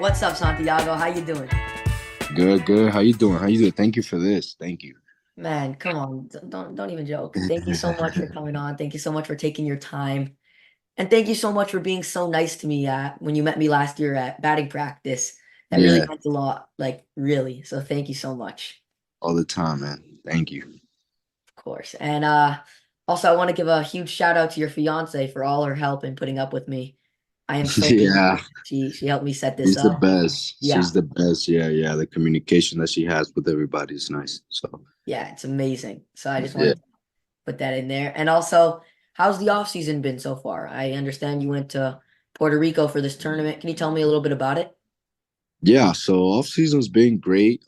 What's up, Santiago? How you doing? Good, good. How you doing? How you doing? Thank you for this. Thank you. Man, come on. Don't even joke. Thank you so much for coming on. Thank you so much for taking your time. And thank you so much for being so nice to me when you met me last year at batting practice. That really Yeah, meant a lot, like really. So thank you so much, all the time, man. Thank you. of course. And also I want to give a huge shout out to your fiance for all her help in putting up with me. I am so Yeah, grateful. She helped me set this she's the up. best. Yeah. She's the best. Yeah, yeah. The communication that she has with everybody is nice. So, Yeah, it's amazing. So I just yeah. wanted put that in there. And also, how's the off season been so far? I understand you went to Puerto Rico for this tournament. Can you tell me a little bit about it? Yeah, so off season's been great.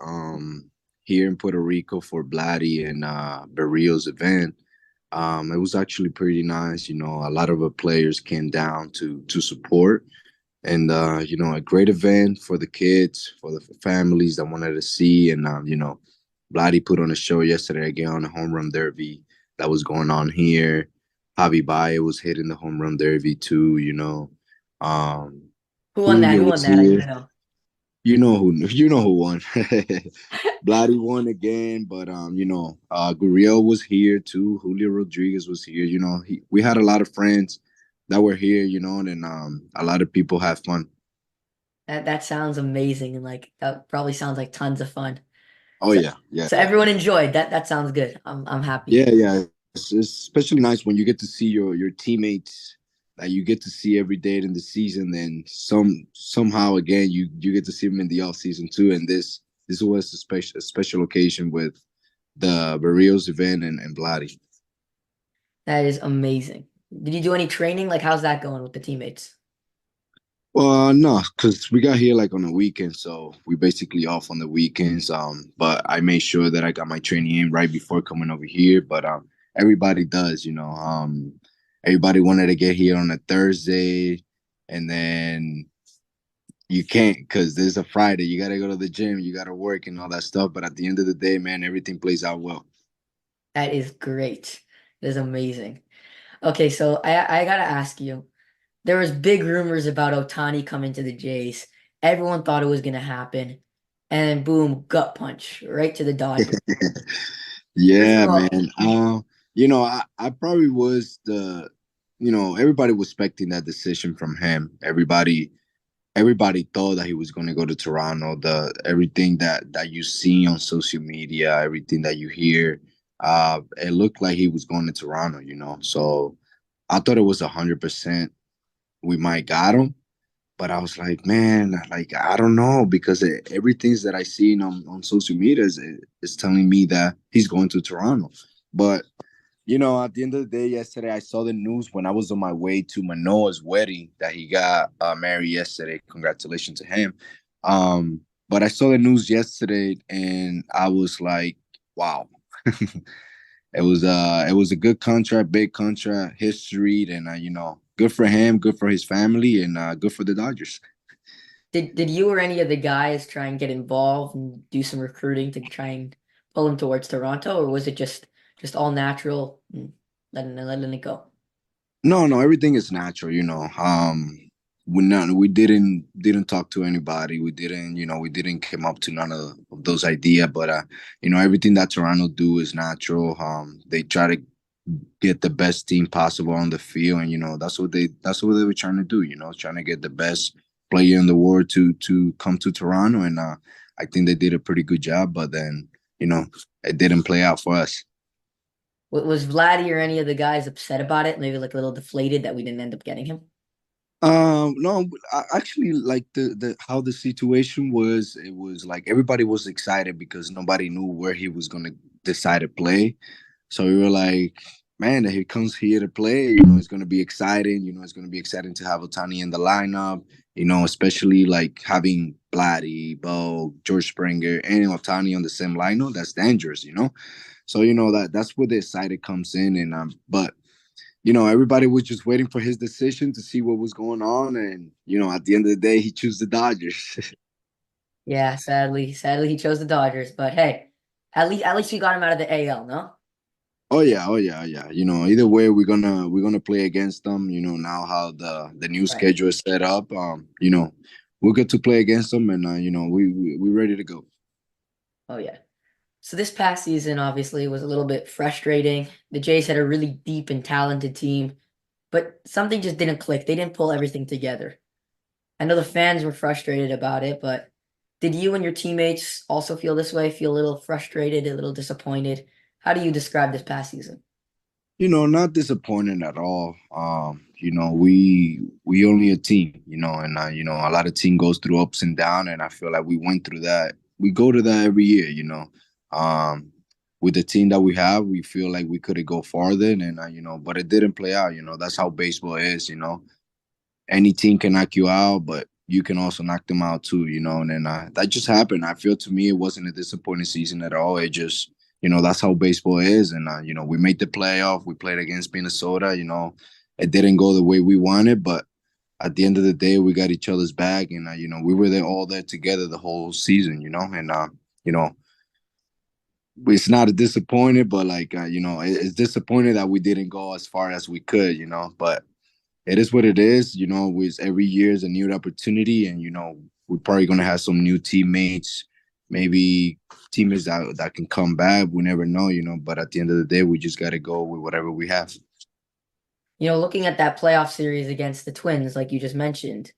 Here in Puerto Rico for Blatty and Barrios event. It was actually pretty nice. A lot of the players came down to support. And a great event for the kids, for the families that wanted to see. And Vladdy put on a show yesterday again on the home run derby that was going on here. Javi Baez was hitting the home run derby too. Um, Who won that? Julio Who won was that? I need here. to know. You know who won. Vladdy won again, but Gurriel was here too. Julio Rodriguez was here. We had a lot of friends that were here. And a lot of people had fun. That sounds amazing, and like that probably sounds like tons of fun. Oh So yeah, yeah, so yeah, everyone enjoyed that. That sounds good. I'm happy. yeah, yeah. It's especially nice when you get to see your teammates that you get to see every day in the season. Then somehow again you get to see them in the off season too. And this was a special occasion with the Barrios event and Vladdy. That is amazing. Did you do any training? Like, how's that going with the teammates? Well, no, because we got here like on the weekend, so we basically off on the weekends. But I made sure that I got my training in right before coming over here. But everybody does. Everybody wanted to get here on a Thursday, and then you can't because there's a Friday. You gotta go to the gym, you gotta work and all that stuff. But at the end of the day, man, everything plays out well. That is great. That is amazing. Okay, so I gotta ask you. There was big rumors about Otani coming to the Jays. Everyone thought it was gonna happen, and then boom, gut punch right to the Dodgers. First of Yeah, all, man. I probably was everybody was expecting that decision from him. Everybody thought that he was going to go to Toronto. The everything that you see on social media, everything that you hear, it looked like he was going to Toronto. So I thought it was 100% we might got him, but I was like, man, like I don't know because everything that I seen on social media is telling me that he's going to Toronto. But at the end of the day, yesterday I saw the news when I was on my way to Manoa's wedding that he got married yesterday. Congratulations to him. But I saw the news yesterday and I was like, wow. It was a good contract, big contract, history, and good for him, good for his family, and good for the Dodgers. did you or any of the guys try and get involved and do some recruiting to try and pull him towards Toronto, or was it just all natural and letting it go? No, no, everything is natural. We didn't talk to anybody. We didn't come up to none of those idea. But everything that Toronto do is natural. They try to get the best team possible on the field, and that's what they were trying to do. Trying to get the best player in the world to come to Toronto, and I think they did a pretty good job. But then you know it didn't play out for us. Was Vladdy or any of the guys upset about it? Maybe like a little deflated that we didn't end up getting him? No, actually, like the how the situation was, it was like everybody was excited because nobody knew where he was gonna decide to play. So we were like, man, he comes here to play. It's gonna be exciting. It's gonna be exciting to have Otani in the lineup. Especially like having Blatty, Bo, George Springer, and Otani on the same lineup. That's dangerous. So that's where the excited comes in, and but everybody was just waiting for his decision to see what was going on. And, at the end of the day, he chose the Dodgers. Yeah, sadly he chose the Dodgers. But hey, at least we got him out of the AL, no? Oh yeah, oh yeah, yeah. Either way we're gonna play against them. Now how the new Right. schedule is set up. we're good to play against them, and we're ready to go. Oh yeah. So this past season obviously was a little bit frustrating. The Jays had a really deep and talented team, but something just didn't click. They didn't pull everything together. I know the fans were frustrated about it, but did you and your teammates also feel this way? Feel a little frustrated, a little disappointed? How do you describe this past season? Not disappointed at all. We only a team, and a lot of team goes through ups and down, and I feel like we went through that. We go to that every year, Um, with the team that we have, we feel like we could have go farther, and but it didn't play out. That's how baseball is. Any team can knock you out, but you can also knock them out too, And then that just happened. I feel to me it wasn't a disappointing season at all. It just, that's how baseball is. And we made the playoff. We played against Minnesota. It didn't go the way we wanted, but at the end of the day, we got each other's back, and we were there all there together the whole season. And you know, it's not a disappointed, but like it's disappointed that we didn't go as far as we could. But it is what it is. With every year is a new opportunity, and we're probably gonna have some new teammates, maybe teammates that can come back. We never know, But at the end of the day, we just gotta go with whatever we have. Looking at that playoff series against the Twins, like you just mentioned,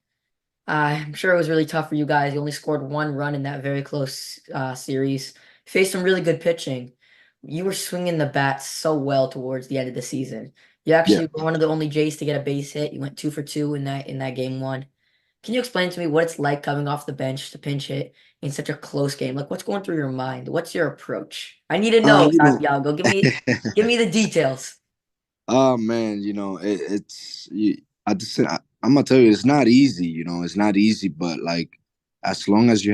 I'm sure it was really tough for you guys. You only scored one run in that very close series. Faced some really good pitching. You were swinging the bat so well towards the end of the season. You Yeah. actually were one of the only Jays to get a base hit. You went 2 for 2 in that game one. Can you explain to me what it's like coming off the bench to pinch hit in such a close game? Like what's going through your mind? What's your approach? I need to Uh, know, you know, Santiago. Give me the details. oh man, I just I'm gonna tell you, it's not easy. It's not easy, but like as long as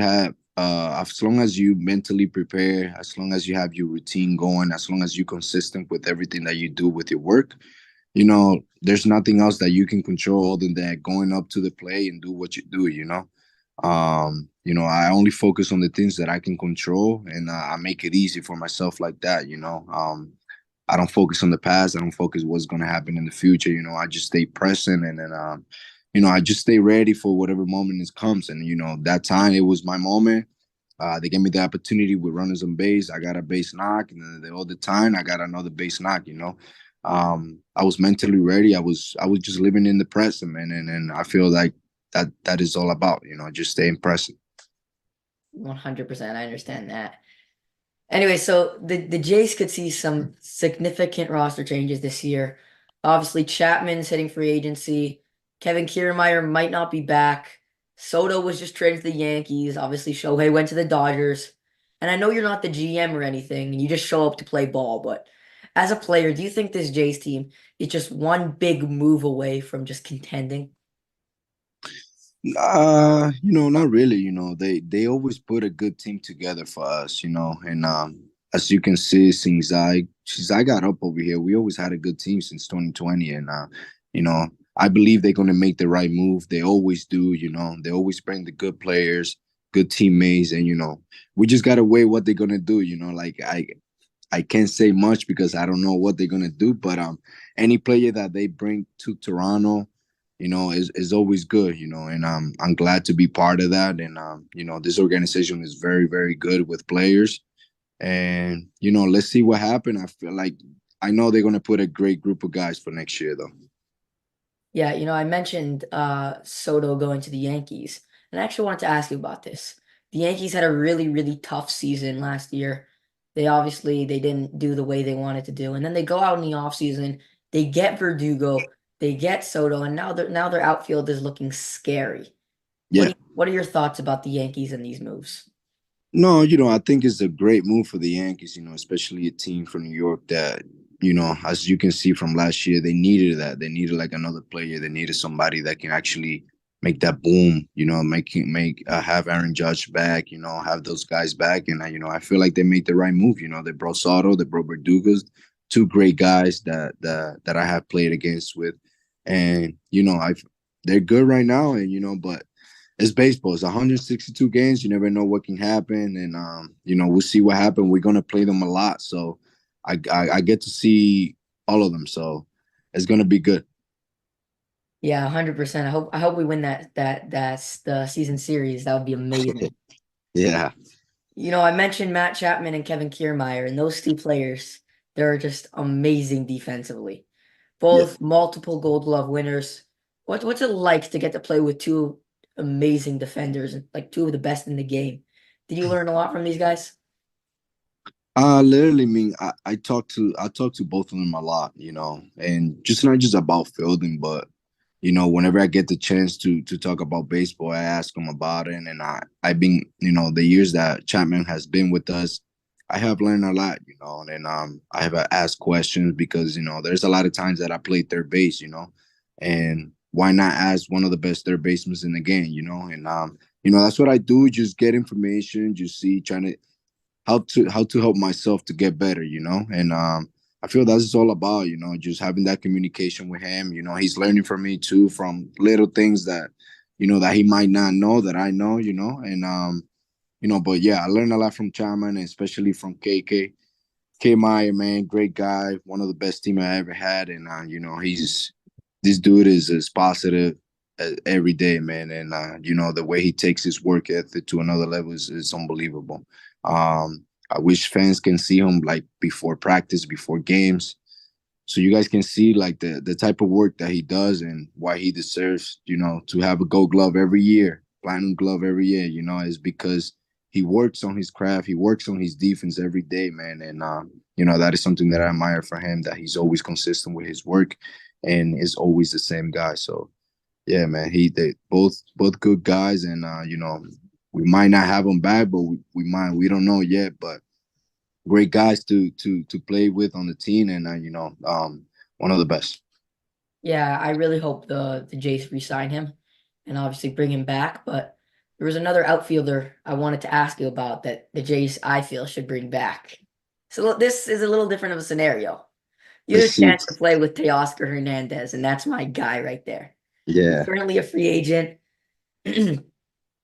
you mentally prepare, as long as you have your routine going, as long as you're consistent with everything that you do with your work, there's nothing else that you can control other than going up to the play and do what you do. I only focus on the things that I can control, and I make it easy for myself like that. I don't focus on the past. I don't focus what's going to happen in the future. I just stay present, and then I just stay ready for whatever moment it comes. And that time it was my moment. They gave me the opportunity with runners on base. I got a base knock, and then the other time I got another base knock. I was mentally ready. I was just living in the present, man, and I feel like that is all about just staying present. 100%. I understand that. Anyway, so the Jays could see some significant roster changes this year. Obviously, Chapman's hitting free agency. Kevin Kiermaier might not be back. Soto was just traded to the Yankees. Obviously, Shohei went to the Dodgers. And I know you're not the GM or anything, and you just show up to play ball, but as a player, do you think this Jays team is just one big move away from just contending? Not really. They always put a good team together for us. And as you can see, since I got up over here, we always had a good team since 2020, and you know, I believe they're gonna make the right move. They always do. They always bring the good players, good teammates, and we just gotta wait what they're gonna do. Like I can't say much because I don't know what they're gonna do. But any player that they bring to Toronto, is always good. And I'm glad to be part of that. And this organization is very very good with players. And let's see what happens. I feel like I know they're gonna put a great group of guys for next year though. Yeah, I mentioned Soto going to the Yankees, and I actually wanted to ask you about this. The Yankees had a really, really tough season last year. They didn't do the way they wanted to do, and then they go out in the offseason, they get Verdugo, they get Soto, and now their outfield is looking scary. Yeah. What are your thoughts about the Yankees and these moves? No, I think it's a great move for the Yankees, especially a team from New York that, as you can see from last year, they needed that. They needed like another player. They needed somebody that can actually make that boom, have Aaron Judge back, have those guys back. And, I feel like they made the right move. They brought Soto, they brought Verdugo's, two great guys that I have played against with. And, they're good right now. And, but it's baseball. It's 162 games. You never know what can happen, and we'll see what happens. We're gonna play them a lot, so I get to see all of them. So it's gonna be good. Yeah, 100%. I hope we win that's the season series. That would be amazing. Yeah. I mentioned Matt Chapman and Kevin Kiermaier, and those two players, they're just amazing defensively. Yeah. Both multiple Gold Glove winners. What's it like to get to play with two amazing defenders, like two of the best in the game? Did you learn a lot from these guys? Literally, mean, I talk to both of them a lot, and just not just about fielding, but whenever I get the chance to talk about baseball, I ask them about it, and I've been, the years that Chapman has been with us, I have learned a lot, and I have asked questions because there's a lot of times that I play third base, and why not ask one of the best third basemen in the game, and that's what I do, just get information, just see, trying to how to help myself to get better, and I feel that's all about, just having that communication with him. He's learning from me too, from little things that that he might not know that I know, and but yeah, I learned a lot from Chapman, and especially from K Meyer, man, great guy, one of the best team I ever had, and he's this dude is positive every day, man, and the way he takes his work ethic to another level is unbelievable. I wish fans can see him like before practice, before games, so you guys can see like the type of work that he does and why he deserves, to have a Gold Glove every year, Platinum Glove every year. Is because he works on his craft, he works on his defense every day, man, and that is something that I admire for him. That he's always consistent with his work, and is always the same guy. So yeah, man, they both good guys, and we might not have them back, but we might. We don't know yet, but great guys to play with on the team, and one of the best. Yeah, I really hope the Jays re-sign him and obviously bring him back. But there was another outfielder I wanted to ask you about that the Jays I feel should bring back. So this is a little different of a scenario. You Let's had a see. chance to play with Teoscar Hernandez, and that's my guy right there. He's Yeah, currently a free agent.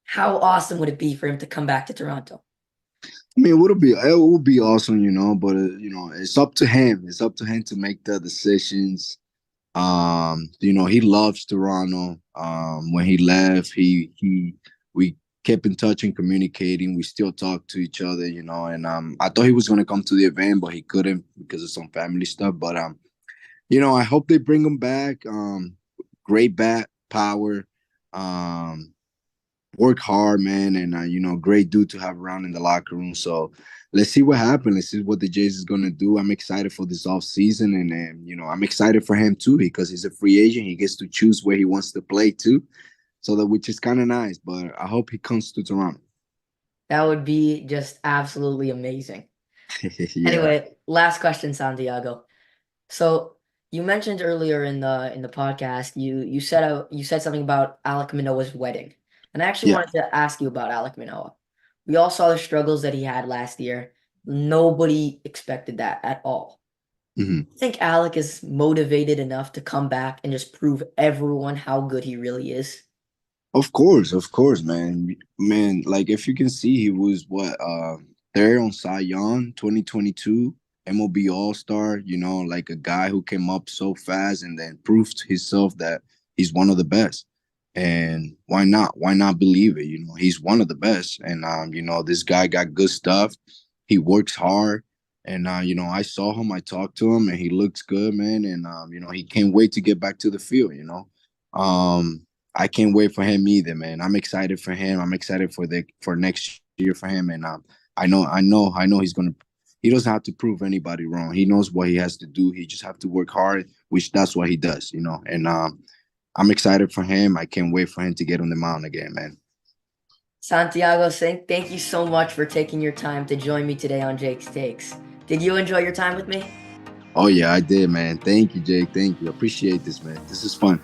How awesome would it be for him to come back to Toronto? I mean, it would be awesome, but it's up to him. It's up to him to make the decisions. He loves Toronto. When he left, he we kept in touch and communicating. We still talk to each other, and I thought he was gonna come to the event, but he couldn't because of some family stuff. But I hope they bring him back. Great bat power. Um, work hard, man, and great dude to have around in the locker room. So let's see what happens. Let's see what the Jays is gonna do. I'm excited for this off season, and I'm excited for him too because he's a free agent. He gets to choose where he wants to play too, so that which is kind of nice. But I hope he comes to Toronto. That would be just absolutely amazing. Yeah. Anyway, last question, Santiago. So you mentioned earlier in the podcast, you said something about Alek Manoah's wedding. And I actually Yeah. wanted to ask you about Alek Manoah. We all saw the struggles that he had last year. Nobody expected that at all. Mhm. I think Alec is motivated enough to come back and just prove everyone how good he really is. Of course, man. Man, like if you can see, he was what third on Cy Young 2022, MLB All Star. Like a guy who came up so fast and then proved himself that he's one of the best. And why not? Why not believe it? He's one of the best. And this guy got good stuff. He works hard. And I saw him, I talked to him, and he looks good, man. And he can't wait to get back to the field. I can't wait for him either, man. I'm excited for him. I'm excited for next year for him, and I know he's gonna. He doesn't have to prove anybody wrong. He knows what he has to do. He just have to work hard, which that's what he does. And I'm excited for him. I can't wait for him to get on the mound again, man. Santiago, thank you so much for taking your time to join me today on Jake's Takes. Did you enjoy your time with me? Oh yeah, I did, man. Thank you, Jake. Thank you. Appreciate this, man. This is fun.